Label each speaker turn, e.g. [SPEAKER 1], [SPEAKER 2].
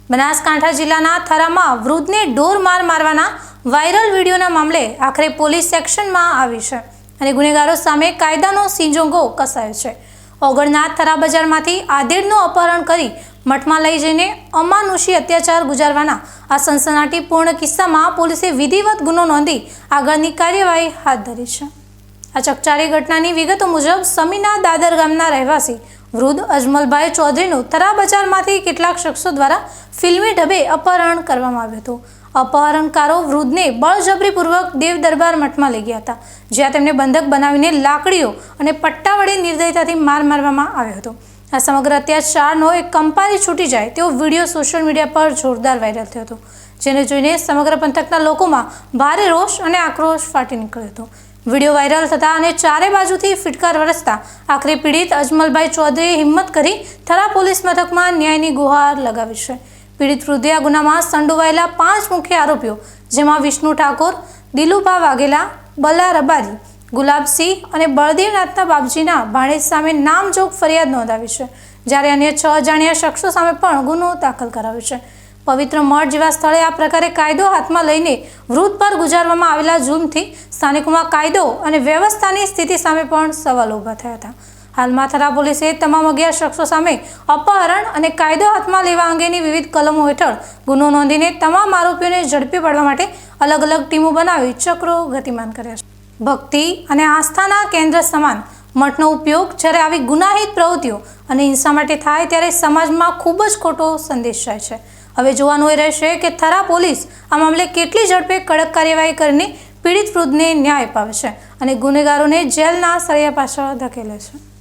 [SPEAKER 1] બનાસકાંઠા જિલ્લાના થરામાં વૃદ્ધને ઢોર માર મારવાના વાયરલ વિડીયોના મામલે આખરે પોલીસ એક્શનમાં આવી છે અને ગુનેગારો સામે કાયદાનો સિંજોગો કસાયો છે। ઓગણના થરા બજારમાંથી આધેડનું અપહરણ કરી મઠમાં લઈ જઈને અમાનુષી અત્યાચાર ગુજારવાના આ સનસનાટીપૂર્ણ કિસ્સામાં પોલીસે વિધિવત ગુનો નોંધી આગળની કાર્યવાહી હાથ ધરી છે। આ ચકચારી ઘટનાની વિગતો મુજબ સમીના દાદર ગામના રહેવાસી વૃદ્ધ અજમલભાઈ ચૌધરીનું થરા બજારમાંથી કેટલાક શખ્સો દ્વારા ફિલ્મી ઢબે અપહરણ કરવામાં આવ્યું હતું। અપહરણકારો વૃદ્ધને બળજબરીપૂર્વક દેવ દરબાર મઠમાં લઈ ગયા હતા, જ્યાં તેમને બંધક બનાવીને લાકડીઓ અને પટ્ટા વડે નિર્દયતાથી માર મારવામાં આવ્યો હતો। આ સમગ્ર અત્યાચારનો એક કંપારી છૂટી જાય તેવો વિડીયો સોશિયલ મીડિયા પર જોરદાર વાયરલ થયો હતો, જેને જોઈને સમગ્ર પંથકના લોકોમાં ભારે રોષ અને આક્રોશ ફાટી નીકળ્યો હતો। વિડીયો વાયરલ થતા અને ચારે બાજુથી ફિટકાર વરસતા આખરે પીડિત અજમલભાઈ ચૌધરીએ હિંમત કરી થરા પોલીસ મથકમાં ન્યાયની ગુહાર લગાવી છે। પીડિત વૃદ્ધે આ ગુનામાં સંડોવાયેલા 5 મુખ્ય આરોપીઓ, જેમાં વિષ્ણુ ઠાકોર, દિલુભા વાઘેલા, બલા રબારી, ગુલાબસિંહ અને બળદેવનાથના બાપજીના ભાણેજ સામે નામજોગ ફરિયાદ નોંધાવી છે, જ્યારે અન્ય 6 અજાણ્યા શખ્સો સામે પણ ગુનો દાખલ કરાવ્યો છે। પવિત્ર મઠ જેવા સ્થળે આ પ્રકારે કાયદો હાથમાં લઈને વૃદ્ધ પર ગુજારવામાં આવેલા જુલ્મથી સ્થાનિકોમાં કાયદો અને વ્યવસ્થાની સ્થિતિ સામે પણ સવાલો ઊભા થયા હતા। હાલમાં થરા પોલીસે તમામ 11 શખ્સો સામે અપહરણ અને કાયદો હાથમાં લેવા અંગેની વિવિધ કલમો હેઠળ ગુનો નોંધીને તમામ આરોપીઓને ઝડપી પાડવા માટે અલગ અલગ ટીમો બનાવી ચક્રો ગતિમાન કર્યા છે। ભક્તિ અને આસ્થાના કેન્દ્ર સમાન મઠનો ઉપયોગ જ્યારે આવી ગુનાહિત પ્રવૃત્તિઓ અને હિંસા માટે થાય ત્યારે સમાજમાં ખૂબ જ ખોટો સંદેશ જાય છે। હવે જોવાનું એ રહેશે કે થરા પોલીસ આ મામલે કેટલી ઝડપે કડક કાર્યવાહી કરીને પીડિત વૃદ્ધને ન્યાય અપાવે છે અને ગુનેગારોને જેલના સળિયા પાછળ ધકેલે છે।